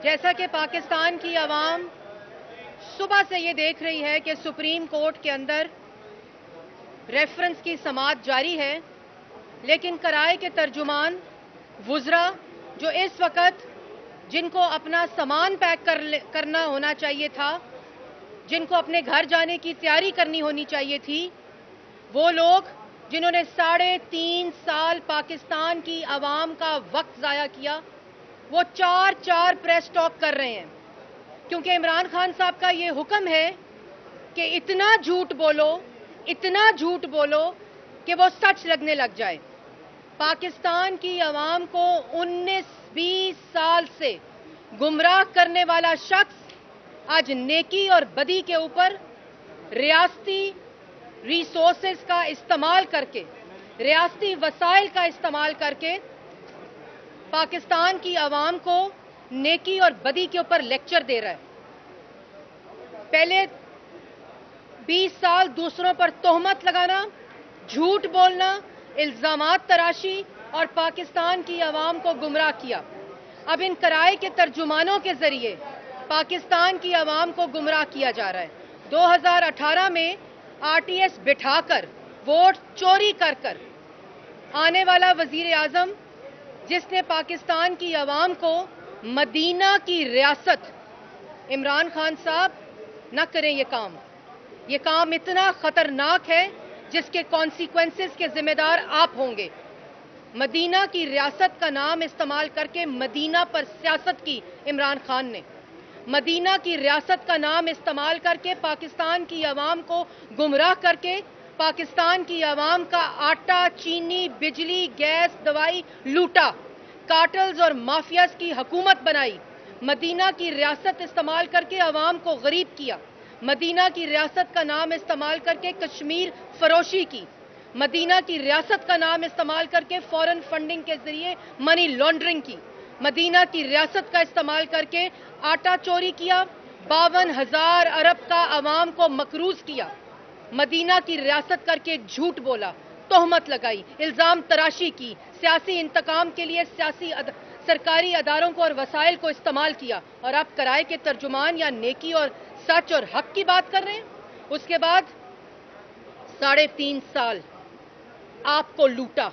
जैसा कि पाकिस्तान की आवाम सुबह से ये देख रही है कि सुप्रीम कोर्ट के अंदर रेफरेंस की समाअत जारी है, लेकिन कराए के तर्जुमान वुज़रा जो इस वक्त जिनको अपना सामान पैक करना होना चाहिए था, जिनको अपने घर जाने की तैयारी करनी होनी चाहिए थी, वो लोग जिन्होंने 3.5 साल पाकिस्तान की आवाम का वक्त ज़ाया किया, वो चार प्रेस टॉक कर रहे हैं, क्योंकि इमरान खान साहब का ये हुक्म है कि इतना झूठ बोलो कि वो सच लगने लग जाए। पाकिस्तान की आवाम को 19-20 साल से गुमराह करने वाला शख्स आज नेकी और बदी के ऊपर रियासती रिसोर्सेज का इस्तेमाल करके, रियासती वसाइल का इस्तेमाल करके पाकिस्तान की आवाम को नेकी और बदी के ऊपर लेक्चर दे रहा है। पहले 20 साल दूसरों पर तोहमत लगाना, झूठ बोलना, इल्जामात तराशी और पाकिस्तान की आवाम को गुमराह किया। अब इन कराए के तर्जुमानों के जरिए पाकिस्तान की आवाम को गुमराह किया जा रहा है। 2018 में आरटीएस बिठाकर वोट चोरी कर आने वाला वजीर आजम, जिसने पाकिस्तान की आवाम को मदीना की रियासत, इमरान खान साहब न करें ये काम इतना खतरनाक है जिसके कॉन्सिक्वेंसेस के जिम्मेदार आप होंगे। मदीना की रियासत का नाम इस्तेमाल करके मदीना पर सियासत की इमरान खान ने, मदीना की रियासत का नाम इस्तेमाल करके पाकिस्तान की आवाम को गुमराह करके पाकिस्तान की आवाम का आटा, चीनी, बिजली, गैस, दवाई लूटा, कार्टल्स और माफियाज की हुकूमत बनाई। मदीना की रियासत इस्तेमाल करके आवाम को गरीब किया। मदीना की रियासत का नाम इस्तेमाल करके कश्मीर फरोशी की। मदीना की रियासत का नाम इस्तेमाल करके फॉरेन फंडिंग के जरिए मनी लॉन्ड्रिंग की। मदीना की रियासत का इस्तेमाल करके आटा चोरी किया, 52,000 अरब का आवाम को मकरूज किया। मदीना की रियासत करके झूठ बोला, तोहमत लगाई, इल्जाम तराशी की, सियासी इंतकाम के लिए सरकारी अदारों को और वसाइल को इस्तेमाल किया, और आप कराए के तर्जुमान या नेकी और सच और हक की बात कर रहे हैं। उसके बाद 3.5 साल आपको लूटा,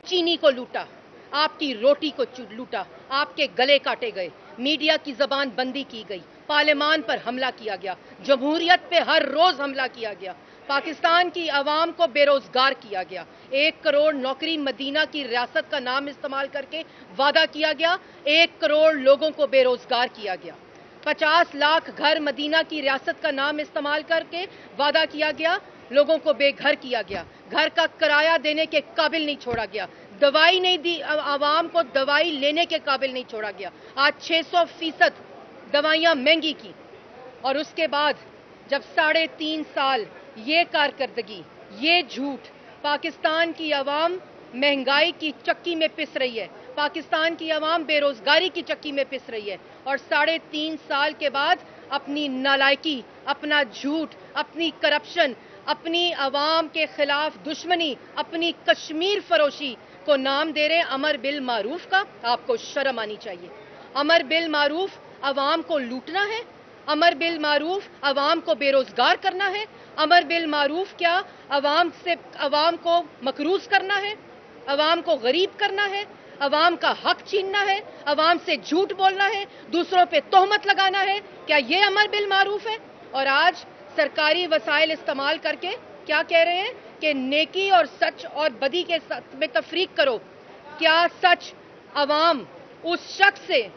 चीनी को लूटा, आपकी रोटी को लूटा, आपके गले काटे गए, मीडिया की जबान बंदी की गई, पार्लियामान पर हमला किया गया, जमहूरियत पे हर रोज हमला किया गया, पाकिस्तान की आवाम को बेरोजगार किया गया, 1 करोड़ नौकरी मदीना की रियासत का नाम इस्तेमाल करके वादा किया गया, 1 करोड़ लोगों को बेरोजगार किया गया, 50 लाख घर मदीना की रियासत का नाम इस्तेमाल करके वादा किया गया, लोगों को बेघर किया गया, घर का किराया देने के काबिल नहीं छोड़ा गया, दवाई नहीं दी, आवाम को दवाई लेने के काबिल नहीं छोड़ा गया। आज 600% दवाइयां महंगी की, और उसके बाद जब 3.5 साल ये कारकर्दगी, ये झूठ, पाकिस्तान की आवाम महंगाई की चक्की में पिस रही है, पाकिस्तान की आवाम बेरोजगारी की चक्की में पिस रही है, और 3.5 साल के बाद अपनी नालायकी, अपना झूठ, अपनी करप्शन, अपनी आवाम के खिलाफ दुश्मनी, अपनी कश्मीर फरोशी को नाम दे रहे हैं अमर बिल मारूफ का। आपको शर्म आनी चाहिए। अमर बिल मारूफ आवाम को लूटना है? अमर बिल मारूफ आवाम को बेरोजगार करना है? अमर बिल मारूफ क्या आवाम को मकरूज करना है? आवाम को गरीब करना है? आवाम का हक छीनना है? आवाम से झूठ बोलना है? दूसरों पे तोहमत लगाना है? क्या ये अमर बिल मारूफ है? और आज सरकारी वसाइल इस्तेमाल करके क्या कह रहे हैं कि नेकी और सच और बदी के साथ में तफरीक करो। क्या सच आवाम उस शख्स से,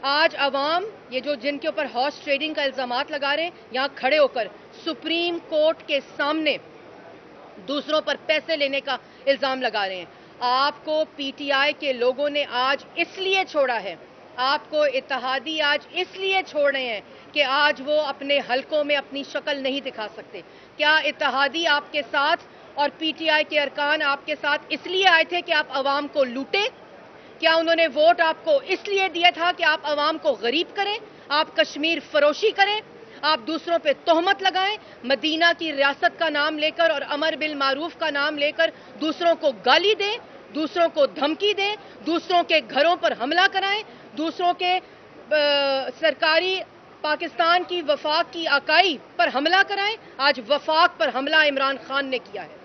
आज आवाम ये जो जिनके ऊपर हॉर्स ट्रेडिंग का इल्जामात लगा रहे हैं, यहां खड़े होकर सुप्रीम कोर्ट के सामने दूसरों पर पैसे लेने का इल्जाम लगा रहे हैं। आपको पीटीआई के लोगों ने आज इसलिए छोड़ा है, आपको इत्तेहादी आज इसलिए छोड़ रहे हैं कि आज वो अपने हलकों में अपनी शक्ल नहीं दिखा सकते। क्या इत्तेहादी आपके साथ और पीटीआई के अरकान आपके साथ इसलिए आए थे कि आप आवाम को लूटें? क्या उन्होंने वोट आपको इसलिए दिया था कि आप आवाम को गरीब करें, आप कश्मीर फरोशी करें, आप दूसरों पे तोहमत लगाएं, मदीना की रियासत का नाम लेकर और अमर बिल मारूफ का नाम लेकर दूसरों को गाली दें, दूसरों को धमकी दें, दूसरों के घरों पर हमला कराएं, दूसरों के सरकारी पाकिस्तान की वफाक की इकाई पर हमला कराएं। आज वफाक पर हमला इमरान खान ने किया है।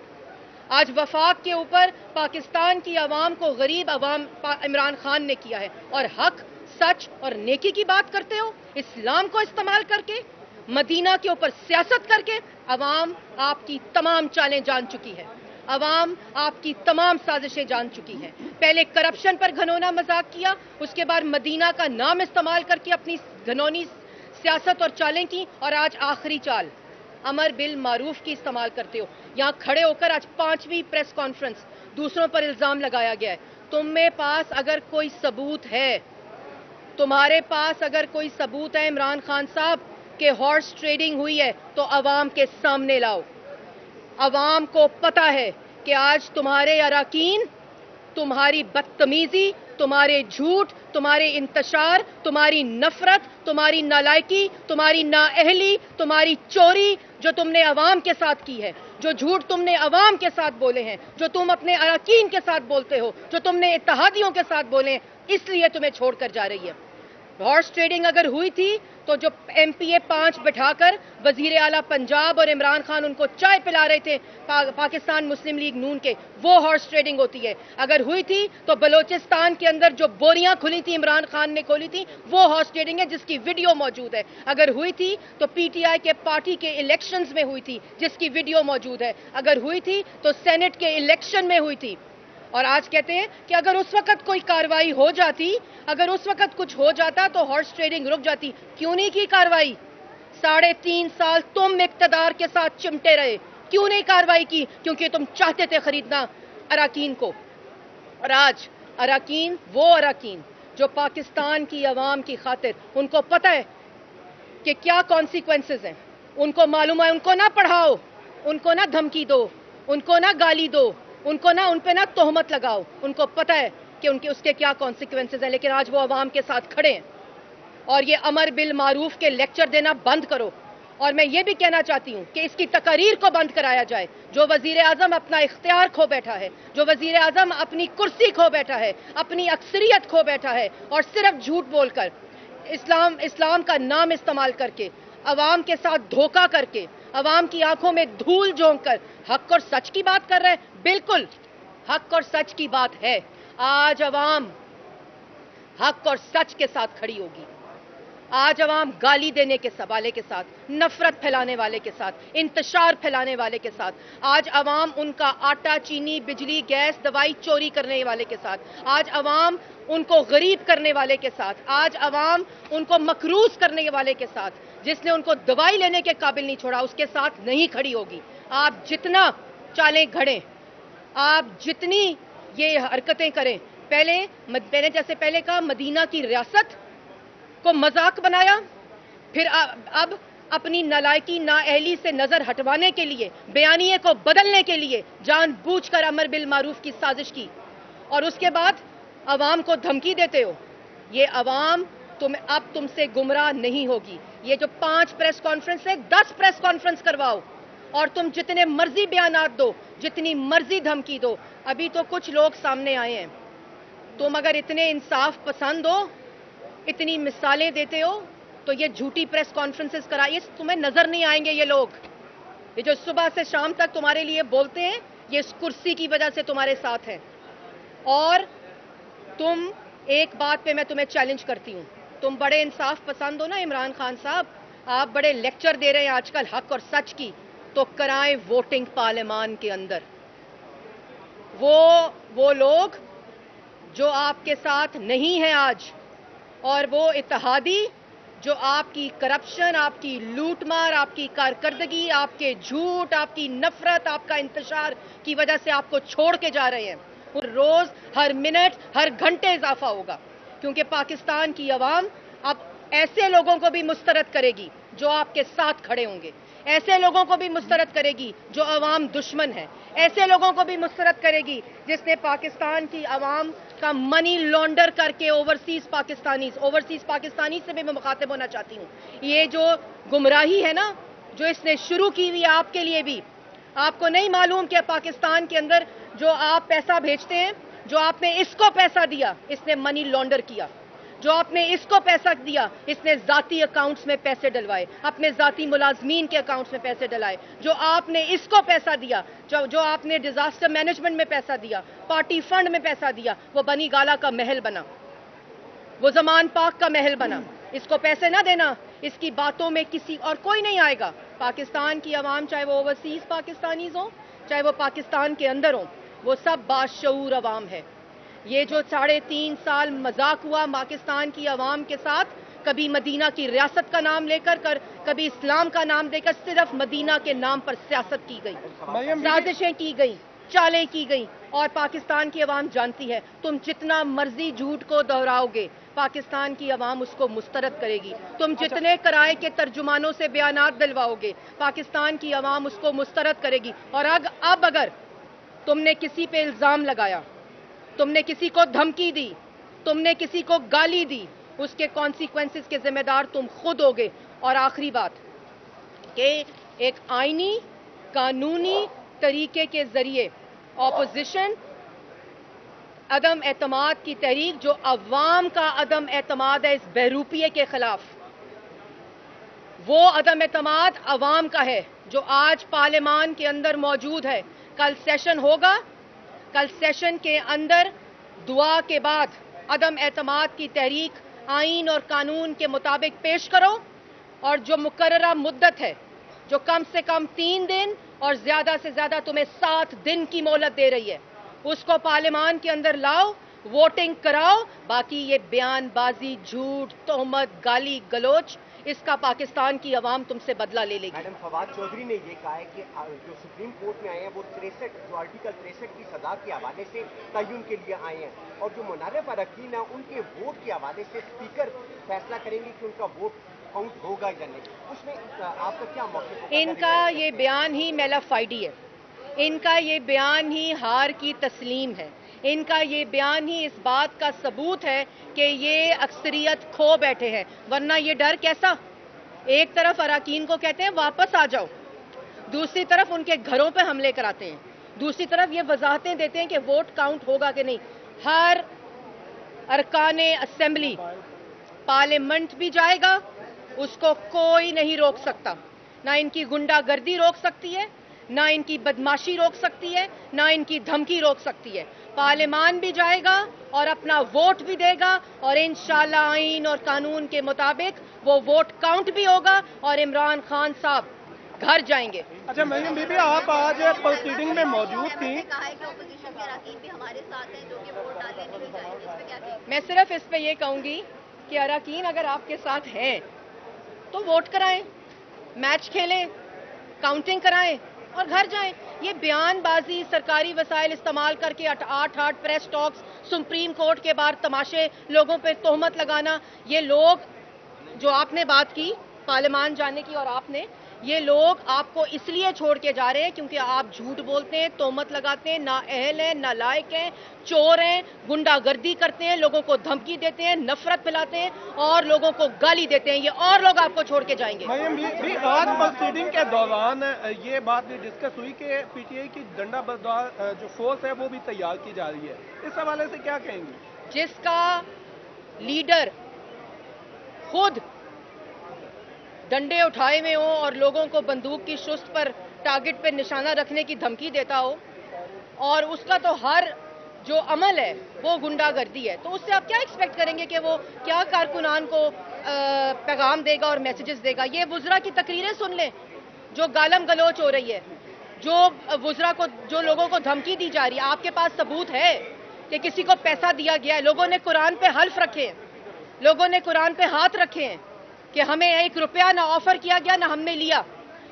आज वफाक के ऊपर पाकिस्तान की आवाम को गरीब आवाम इमरान खान ने किया है। और हक, सच और नेकी की बात करते हो, इस्लाम को इस्तेमाल करके, मदीना के ऊपर सियासत करके। अवाम आपकी तमाम चालें जान चुकी है, अवाम आपकी तमाम साजिशें जान चुकी है। पहले करप्शन पर घनौना मजाक किया, उसके बाद मदीना का नाम इस्तेमाल करके अपनी घनौनी सियासत और चालें की, और आज आखिरी चाल अमर बिल मारूफ की इस्तेमाल करते हो। यहां खड़े होकर आज 5वीं प्रेस कॉन्फ्रेंस, दूसरों पर इल्जाम लगाया गया है। तुम्हारे पास अगर कोई सबूत है, तुम्हारे पास अगर कोई सबूत है इमरान खान साहब कि हॉर्स ट्रेडिंग हुई है, तो अवाम के सामने लाओ। अवाम को पता है कि आज तुम्हारे अराकीन, तुम्हारी बदतमीजी, तुम्हारे झूठ, तुम्हारे इंतशार, तुम्हारी नफरत, तुम्हारी नालायकी, तुम्हारी नाअहली, तुम्हारी चोरी जो तुमने अवाम के साथ की है, जो झूठ तुमने अवाम के साथ बोले हैं, जो तुम अपने अराकीन के साथ बोलते हो, जो तुमने इत्तेहादियों के साथ बोले हैं, इसलिए तुम्हें छोड़कर जा रही है। हॉर्स ट्रेडिंग अगर हुई थी तो जो MPA 5 बिठाकर वजीर आला पंजाब और इमरान खान उनको चाय पिला रहे थे पाकिस्तान मुस्लिम लीग नून के, वो हॉर्स ट्रेडिंग होती है। अगर हुई थी तो बलोचिस्तान के अंदर जो बोरियां खुली थी इमरान खान ने खोली थी, वो हॉर्स ट्रेडिंग है जिसकी वीडियो मौजूद है। अगर हुई थी तो PTI के पार्टी के इलेक्शंस में हुई थी जिसकी वीडियो मौजूद है। अगर हुई थी तो सेनेट के इलेक्शन में हुई थी। और आज कहते हैं कि अगर उस वक्त कोई कार्रवाई हो जाती, अगर उस वक्त कुछ हो जाता तो हॉर्स ट्रेडिंग रुक जाती। क्यों नहीं की कार्रवाई? 3.5 साल तुम इक्तदार के साथ चिमटे रहे, क्यों नहीं कार्रवाई की? क्योंकि तुम चाहते थे खरीदना अराकीन को। और आज अराकीन, वो अराकीन जो पाकिस्तान की आवाम की खातिर, उनको पता है कि क्या कॉन्सिक्वेंसेस हैं, उनको मालूम है। उनको ना पढ़ाओ, उनको ना धमकी दो, उनको ना गाली दो, उनको ना उन पे ना तोहमत लगाओ। उनको पता है कि उनके उसके क्या कॉन्सिक्वेंसेस हैं, लेकिन आज वो अवाम के साथ खड़े हैं। और ये अमर बिल मारूफ के लेक्चर देना बंद करो। और मैं ये भी कहना चाहती हूं कि इसकी तकरीर को बंद कराया जाए। जो वजीर आजम अपना इख्तियार खो बैठा है, जो वजीर आजम अपनी कुर्सी खो बैठा है, अपनी अक्सरियत खो बैठा है, और सिर्फ झूठ बोलकर, इस्लाम का नाम इस्तेमाल करके, अवाम के साथ धोखा करके, अवाम की आंखों में धूल झोंक कर हक और सच की बात कर रहे हैं। बिल्कुल हक और सच की बात है। आज अवाम हक और सच के साथ खड़ी होगी। आज अवाम गाली देने के सवाले के साथ, नफरत फैलाने वाले के साथ, इंतशार फैलाने वाले के साथ, आज अवाम उनका आटा, चीनी, बिजली, गैस, दवाई चोरी करने वाले के साथ, आज अवाम उनको गरीब करने वाले के साथ, आज अवाम उनको मकरूज करने वाले के साथ, जिसने उनको दवाई लेने के काबिल नहीं छोड़ा, उसके साथ नहीं खड़ी होगी। आप जितना चालें घड़ें, आप जितनी ये हरकतें करें, मैंने जैसे पहले कहा, मदीना की रियासत को मजाक बनाया, फिर अब अपनी नालायकी, नाअहली से नजर हटवाने के लिए, बयानिए को बदलने के लिए जानबूझकर अमर बिल मारूफ की साजिश की, और उसके बाद अवाम को धमकी देते हो। ये अवाम अब तुमसे गुमराह नहीं होगी। ये जो 5 प्रेस कॉन्फ्रेंस है, 10 प्रेस कॉन्फ्रेंस करवाओ, और तुम जितने मर्जी बयानात दो, जितनी मर्जी धमकी दो। अभी तो कुछ लोग सामने आए हैं। तुम अगर इतने इंसाफ पसंद हो, इतनी मिसालें देते हो, तो ये झूठी प्रेस कॉन्फ्रेंसेस कराइए, तुम्हें नजर नहीं आएंगे ये लोग। ये जो सुबह से शाम तक तुम्हारे लिए बोलते हैं, ये इस कुर्सी की वजह से तुम्हारे साथ हैं। और तुम, एक बात पे मैं तुम्हें चैलेंज करती हूं, तुम बड़े इंसाफ पसंद हो ना इमरान खान साहब, आप बड़े लेक्चर दे रहे हैं आजकल हक और सच की, तो कराएं वोटिंग पार्लियामान के अंदर। वो लोग जो आपके साथ नहीं है आज, और वो इत्तेहादी जो आपकी करप्शन, आपकी लूटमार, आपकी कारकर्दगी, आपके झूठ, आपकी नफरत, आपका इंतशार की वजह से आपको छोड़ के जा रहे हैं, रोज, हर मिनट, हर घंटे इजाफा होगा। क्योंकि पाकिस्तान की आवाम अब ऐसे लोगों को भी मुस्तरद करेगी जो आपके साथ खड़े होंगे, ऐसे लोगों को भी मुस्तरद करेगी जो अवाम दुश्मन है, ऐसे लोगों को भी मुस्तरद करेगी जिसने पाकिस्तान की आवाम का मनी लॉन्डर करके ओवरसीज पाकिस्तानी से भी मैं मुखातिब होना चाहती हूँ। ये जो गुमराही है ना, जो इसने शुरू की हुई आपके लिए भी, आपको नहीं मालूम कि पाकिस्तान के अंदर जो आप पैसा भेजते हैं, जो आपने इसको पैसा दिया, इसने मनी लॉन्डर किया। जो आपने इसको पैसा दिया, इसने ذاتی अकाउंट्स में पैसे डलवाए, अपने ذاتی मुलाजमीन के अकाउंट्स में पैसे डलाए। जो आपने इसको पैसा दिया, जो आपने डिजास्टर मैनेजमेंट में पैसा दिया, पार्टी फंड में पैसा दिया, वो बनी गाला का महल बना, वो जमान पाक का महल बना। इसको पैसे ना देना, इसकी बातों में किसी और कोई नहीं आएगा। पाकिस्तान की आवाम, चाहे वो ओवरसीज पाकिस्तानीज हो, चाहे वो पाकिस्तान के अंदर हो, वो सब बाशऊर आवाम है। ये जो 3.5 साल मजाक हुआ पाकिस्तान की आवाम के साथ, कभी मदीना की रियासत का नाम लेकर कभी इस्लाम का नाम देकर सिर्फ मदीना के नाम पर सियासत की गई, साजिशें की गई, चालें की गई। और पाकिस्तान की आवाम जानती है, तुम जितना मर्जी झूठ को दोहराओगे, पाकिस्तान की आवाम उसको मुस्तरद करेगी। तुम जितने किराए के तर्जुमानों से बयानात दिलवाओगे, पाकिस्तान की आवाम उसको मुस्तरद करेगी। और अब अगर तुमने किसी पे इल्जाम लगाया, तुमने किसी को धमकी दी, तुमने किसी को गाली दी, उसके कॉन्सिक्वेंसेस के जिम्मेदार तुम खुद होगे। और आखिरी बात कि एक आईनी कानूनी तरीके के जरिए ऑपोजिशन अदम एतमाद की तहरीक, जो अवाम का अदम एतमाद है इस बहरूपिये के खिलाफ, वो अदम एतमाद अवाम का है जो आज पार्लियामान के अंदर मौजूद है। कल सेशन होगा, कल सेशन के अंदर दुआ के बाद अदम एतमाद की तहरीक आईन और कानून के मुताबिक पेश करो, और जो मुकर्ररा मुद्दत है, जो कम से कम 3 दिन और ज्यादा से ज्यादा तुम्हें 7 दिन की मोहलत दे रही है, उसको पार्लियामान के अंदर लाओ, वोटिंग कराओ। बाकी ये बयानबाजी, झूठ, तोहमत, गाली गलोच, इसका पाकिस्तान की आवाम तुमसे बदला ले लेगी। मैडम फवाद चौधरी ने ये कहा है कि जो सुप्रीम कोर्ट में आए हैं वो 63 जो आर्टिकल 63 की सजा के हवाले से तय्युन के लिए आए हैं, और जो मुनारिफ अरकान है उनके वोट के हवाले से स्पीकर फैसला करेंगे कि उनका वोट काउंट होगा या नहीं। उसमें आपका क्या मौक़िफ़? इनका ये बयान ही मेलाफाइडी है, इनका ये बयान ही हार की तस्लीम है, इनका ये बयान ही इस बात का सबूत है कि ये अक्सरियत खो बैठे हैं। वरना ये डर कैसा? एक तरफ अरकान को कहते हैं वापस आ जाओ, दूसरी तरफ उनके घरों पे हमले कराते हैं, दूसरी तरफ ये वजाहतें देते हैं कि वोट काउंट होगा कि नहीं। हर अरकाने असेंबली पार्लियामेंट भी जाएगा, उसको कोई नहीं रोक सकता। ना इनकी गुंडागर्दी रोक सकती है, ना इनकी बदमाशी रोक सकती है, ना इनकी धमकी रोक सकती है। पार्लियामान भी जाएगा और अपना वोट भी देगा, और इंशाअल्लाह आईन और कानून के मुताबिक वो वोट काउंट भी होगा और इमरान खान साहब घर जाएंगे। अच्छा मरियम बीबी, आप आज प्रोसीडिंग में मौजूद थी। कहा है कि ऑपोजिशन के अरकान भी हमारे साथ हैं जो कि वोट डालने नहीं जाएंगे, इस पे क्या कहेंगे? मैं सिर्फ इस पे ये कहूंगी कि अरकान अगर आपके साथ हैं तो वोट कराएं, मैच खेलें, काउंटिंग कराएं और घर जाएं। ये बयानबाजी, सरकारी वसाइल इस्तेमाल करके 8 प्रेस टॉक्स, सुप्रीम कोर्ट के बाहर तमाशे, लोगों पे तोहमत लगाना, ये लोग जो आपने बात की पार्लियामान जाने की, और आपने, ये लोग आपको इसलिए छोड़ के जा रहे हैं क्योंकि आप झूठ बोलते हैं, तोहमत लगाते हैं, ना अहल हैं, ना लायक हैं, चोर हैं, गुंडागर्दी करते हैं, लोगों को धमकी देते हैं, नफरत फैलाते हैं और लोगों को गाली देते हैं। ये और लोग आपको छोड़ के जाएंगे। भी आज प्रोसीडिंग के दौरान ये बात भी डिस्कस हुई कि पीटीआई की डंडा बरदार जो फोर्स है वो भी तैयार की जा रही है, इस हवाले से क्या कहेंगे? जिसका लीडर खुद डंडे उठाए हुए हो और लोगों को बंदूक की शुस्त पर टारगेट पे निशाना रखने की धमकी देता हो, और उसका तो हर जो अमल है वो गुंडागर्दी है, तो उससे आप क्या एक्सपेक्ट करेंगे कि वो क्या कारकुनान को पैगाम देगा और मैसेजेस देगा? ये वुज़रा की तकरीरें सुन लें जो गालम गलोच हो रही है, जो वुज़रा को, जो लोगों को धमकी दी जा रही है। आपके पास सबूत है कि किसी को पैसा दिया गया है? लोगों ने कुरान पे हल्फ रखे हैं, लोगों ने कुरान पे हाथ रखे हैं कि हमें 1 रुपया ना ऑफर किया गया ना हमने लिया।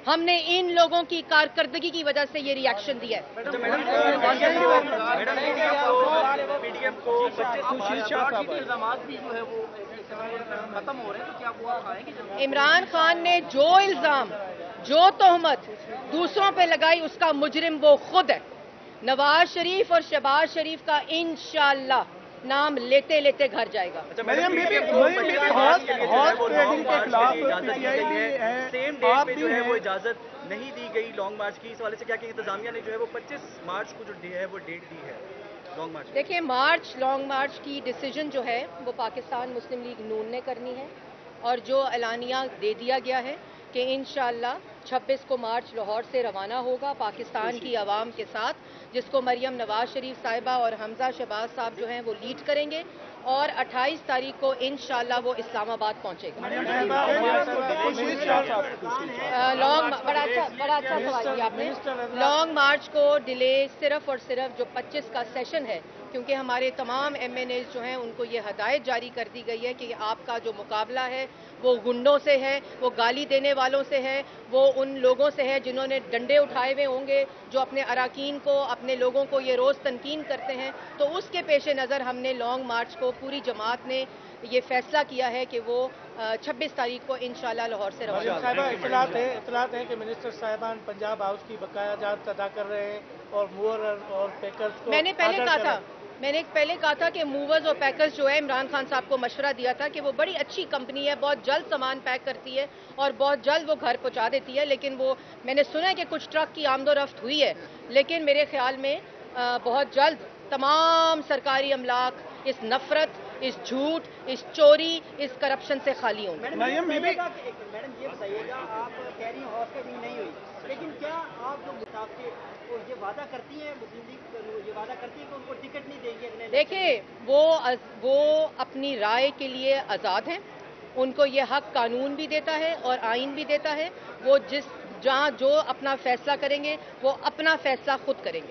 हमने इन लोगों की कारकर्दगी की वजह से ये रिएक्शन दिया है। इमरान खान ने जो इल्जाम, जो तोहमत दूसरों पे लगाई, उसका मुजरिम वो खुद है। नवाज शरीफ और शहबाज शरीफ का इंशाअल्लाह नाम लेते लेते घर जाएगा। मरियम बीबी हॉर्स ट्रेडिंग के खिलाफ पीटीआई भी है, सेम डेट पे जो है वो इजाजत नहीं दी गई लॉन्ग मार्च की, इस वाले से क्या कि इंतजामिया ने जो है वो 25 मार्च को जो डे है वो डेट दी है। लॉन्ग मार्च? देखिए, लॉन्ग मार्च की डिसीजन जो है वो पाकिस्तान मुस्लिम लीग नून ने करनी है, और जो एलानिया दे दिया गया है कि इंशाअल्लाह 26 को मार्च लाहौर से रवाना होगा पाकिस्तान की आवाम के साथ, जिसको मरियम नवाज शरीफ साहिबा और हमजा शहबाज साहब जो हैं वो लीड करेंगे, और 28 तारीख को इंशाअल्लाह वो इस्लामाबाद पहुंचेगा। बड़ा अच्छा सवाल किया आपने। लॉन्ग मार्च को डिले सिर्फ और सिर्फ जो 25 का सेशन है, क्योंकि हमारे तमाम MNAs जो हैं उनको ये हदायत जारी कर दी गई है कि आपका जो मुकाबला है वो गुंडों से है, वो गाली देने वालों से है, वो उन लोगों से है जिन्होंने डंडे उठाए हुए होंगे, जो अपने अराकीन को, अपने लोगों को ये रोज़ तनकीन करते हैं। तो उसके पेश नज़र हमने लॉन्ग मार्च को पूरी जमात ने ये फैसला किया है कि वो 26 तारीख को इंशाल्लाह लाहौर से रवाना साहिबा, इतलात है कि मिनिस्टर साहिबान पंजाब हाउस की बकाया जात अदा कर रहे हैं और मूवर और पैकर्स को मैंने पहले कहा था कि मूवर्स और पैकर्स जो है, इमरान खान साहब को मशवरा दिया था कि वो बड़ी अच्छी कंपनी है, बहुत जल्द सामान पैक करती है और बहुत जल्द वो घर पहुंचा देती है, लेकिन वो मैंने सुना है कि कुछ ट्रक की आमदोरफ्त हुई है, लेकिन मेरे ख्याल में बहुत जल्द तमाम सरकारी अमलाक इस नफरत, इस झूठ, इस चोरी, इस करप्शन से खाली होंगे। मैडम ये बताइएगा, आप कह रही हैं हौस का नहीं हुई, लेकिन क्या आप जो मुताब के ये वादा करती हैं, मुस्लिम लीग ये वादा करती है कि उनको टिकट नहीं देंगे? देखिए, वो अपनी राय के लिए आज़ाद हैं, उनको ये हक कानून भी देता है और आइन भी देता है। वो जहाँ जो अपना फैसला करेंगे वो अपना फैसला खुद करेंगे।